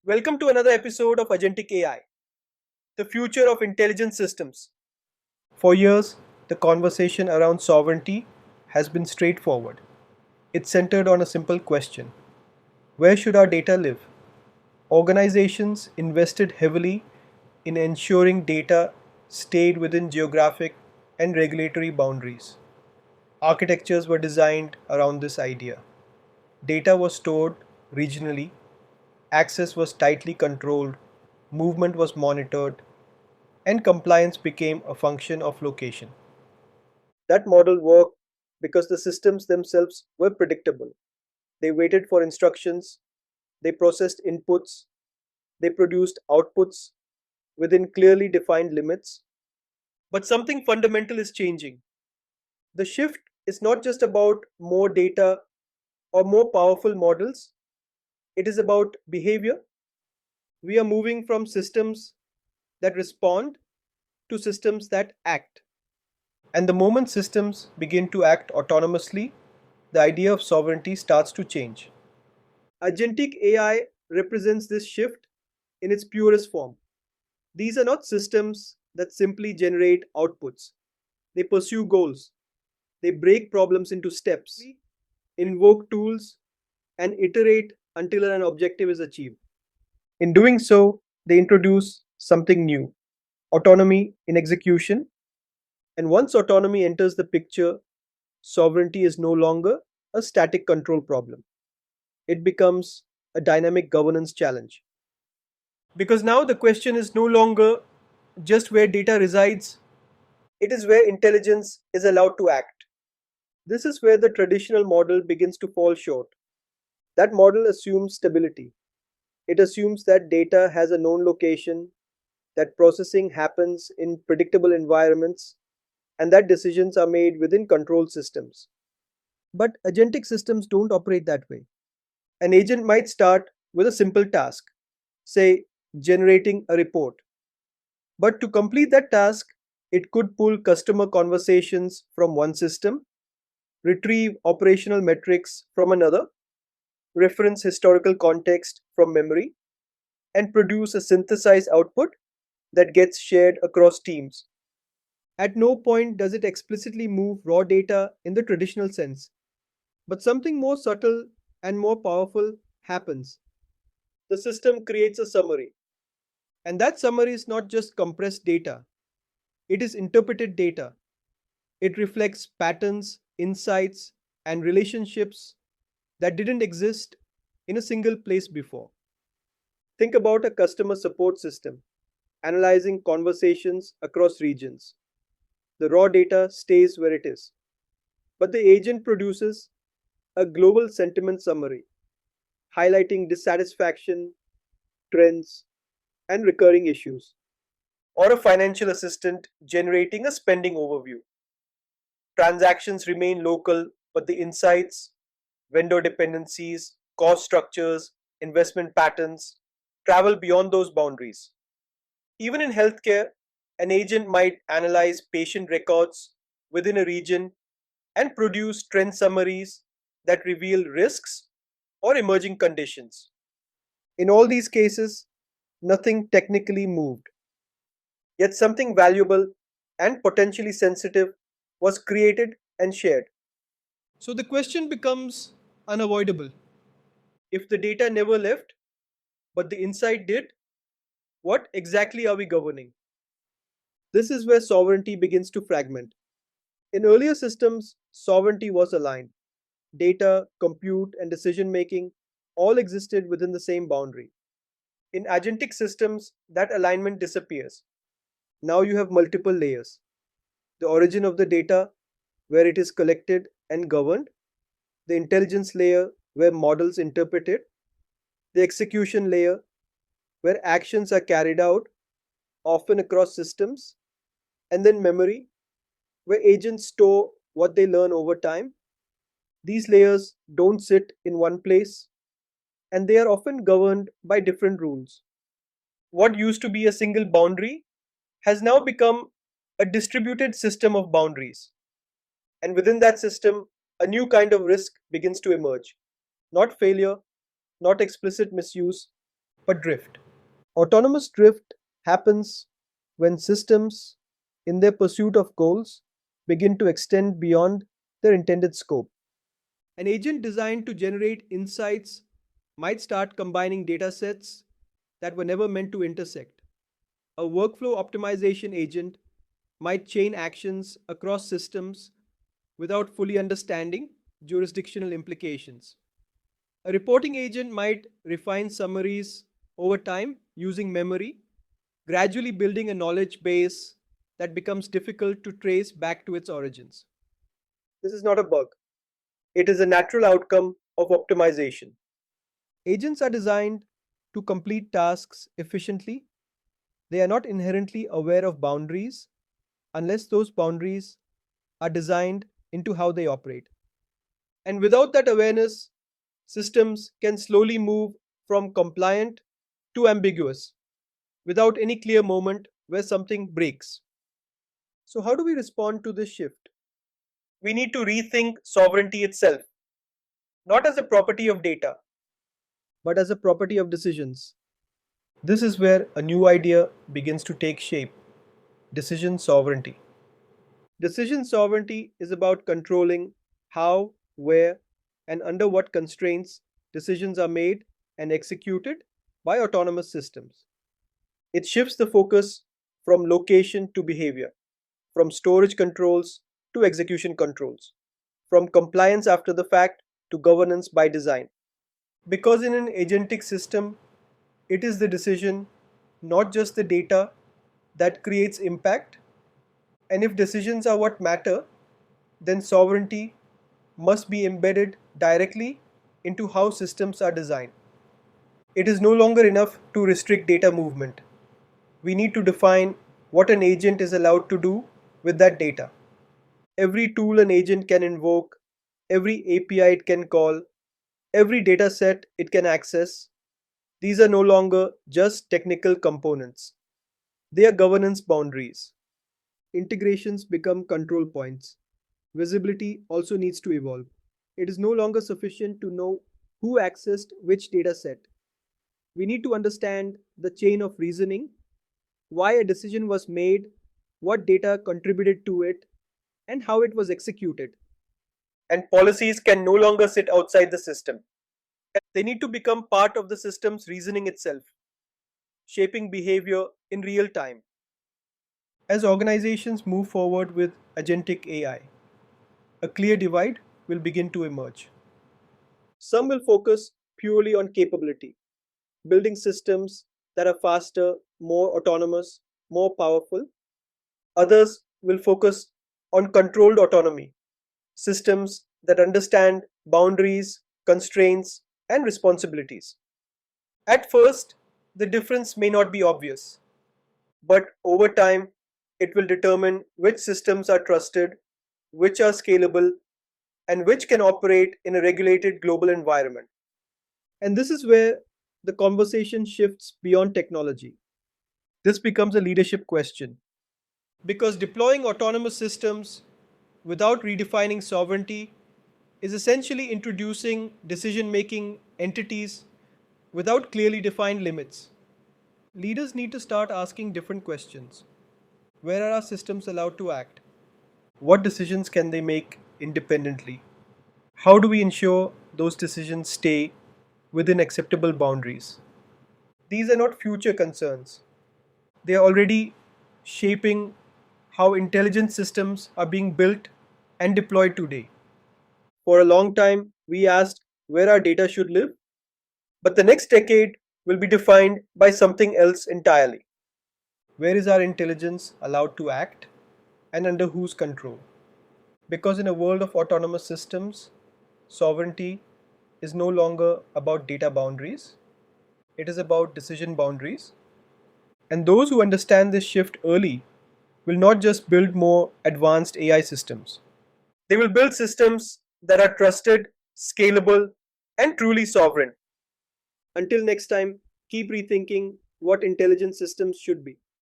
Welcome to another episode of Agentic AI, the future of intelligent systems. For years, the conversation around sovereignty has been straightforward. It's centered on a simple question: where should our data live? Organizations invested heavily in ensuring data stayed within geographic and regulatory boundaries. Architectures were designed around this idea. Data was stored regionally, access was tightly controlled, movement was monitored, and compliance became a function of location. That model worked because the systems themselves were predictable. They waited for instructions, they processed inputs, they produced outputs within clearly defined limits. But something fundamental is changing. The shift is not just about more data or more powerful models, it is about behavior. We are moving from systems that respond to systems that act. And the moment systems begin to act autonomously, the idea of sovereignty starts to change. Agentic AI represents this shift in its purest form. These are not systems that simply generate outputs, they pursue goals, they break problems into steps, invoke tools, and iterate until an objective is achieved. In doing so, they introduce something new: autonomy in execution. And once autonomy enters the picture, sovereignty is no longer a static control problem. It becomes a dynamic governance challenge. Because now the question is no longer just where data resides, it is where intelligence is allowed to act. This is where the traditional model begins to fall short. That model assumes stability. It assumes that data has a known location, that processing happens in predictable environments, and that decisions are made within controlled systems. But agentic systems don't operate that way. An agent might start with a simple task, say generating a report. But to complete that task, it could pull customer conversations from one system, retrieve operational metrics from another, reference historical context from memory, and produce a synthesized output that gets shared across teams. At no point does it explicitly move raw data in the traditional sense, but something more subtle and more powerful happens. The system creates a summary, and that summary is not just compressed data, it is interpreted data. It reflects patterns, insights, and relationships that didn't exist in a single place before. Think about a customer support system analyzing conversations across regions. The raw data stays where it is, but the agent produces a global sentiment summary highlighting dissatisfaction, trends, and recurring issues. Or a financial assistant generating a spending overview. Transactions remain local, but the insights, vendor dependencies, cost structures, investment patterns travel beyond those boundaries. Even in healthcare, an agent might analyze patient records within a region and produce trend summaries that reveal risks or emerging conditions. In all these cases, nothing technically moved, yet something valuable and potentially sensitive was created and shared. So the question becomes unavoidable. If the data never left, but the insight did, what exactly are we governing? This is where sovereignty begins to fragment. In earlier systems, sovereignty was aligned. Data, compute, and decision making all existed within the same boundary. In agentic systems, that alignment disappears. Now you have multiple layers: the origin of the data, where it is collected and governed, the intelligence layer, where models interpret it, the execution layer, where actions are carried out, often across systems, and then memory, where agents store what they learn over time. These layers don't sit in one place, and they are often governed by different rules. What used to be a single boundary has now become a distributed system of boundaries. And within that system, a new kind of risk begins to emerge. Not failure, not explicit misuse, but drift. Autonomous drift happens when systems, in their pursuit of goals, begin to extend beyond their intended scope. An agent designed to generate insights might start combining data sets that were never meant to intersect. A workflow optimization agent might chain actions across systems without fully understanding jurisdictional implications. A reporting agent might refine summaries over time using memory, gradually building a knowledge base that becomes difficult to trace back to its origins. This is not a bug, it is a natural outcome of optimization. Agents are designed to complete tasks efficiently. They are not inherently aware of boundaries unless those boundaries are designed into how they operate. And without that awareness, systems can slowly move from compliant to ambiguous without any clear moment where something breaks. So, how do we respond to this shift? We need to rethink sovereignty itself, not as a property of data, but as a property of decisions. This is where a new idea begins to take shape: decision sovereignty. Decision sovereignty is about controlling how, where, and under what constraints decisions are made and executed by autonomous systems. It shifts the focus from location to behavior, from storage controls to execution controls, from compliance after the fact to governance by design. Because in an agentic system, it is the decision, not just the data, that creates impact. And if decisions are what matter, then sovereignty must be embedded directly into how systems are designed. It is no longer enough to restrict data movement. We need to define what an agent is allowed to do with that data. Every tool an agent can invoke, every API it can call, every data set it can access, these are no longer just technical components. They are governance boundaries. Integrations become control points. Visibility also needs to evolve. It is no longer sufficient to know who accessed which data set. We need to understand the chain of reasoning, why a decision was made, what data contributed to it, and how it was executed. And policies can no longer sit outside the system. They need to become part of the system's reasoning itself, shaping behavior in real time. As organizations move forward with agentic AI, a clear divide will begin to emerge. Some will focus purely on capability, building systems that are faster, more autonomous, more powerful. Others will focus on controlled autonomy, systems that understand boundaries, constraints, and responsibilities. At first, the difference may not be obvious, but over time, it will determine which systems are trusted, which are scalable, and which can operate in a regulated global environment. And this is where the conversation shifts beyond technology. This becomes a leadership question. Because deploying autonomous systems without redefining sovereignty is essentially introducing decision making entities without clearly defined limits. Leaders need to start asking different questions. Where are our systems allowed to act? What decisions can they make independently? How do we ensure those decisions stay within acceptable boundaries? These are not future concerns. They are already shaping how intelligent systems are being built and deployed today. For a long time, we asked where our data should live, but the next decade will be defined by something else entirely. Where is our intelligence allowed to act and under whose control? Because in a world of autonomous systems, sovereignty is no longer about data boundaries, it is about decision boundaries. And those who understand this shift early will not just build more advanced AI systems, they will build systems that are trusted, scalable, and truly sovereign. Until next time, keep rethinking what intelligent systems should be.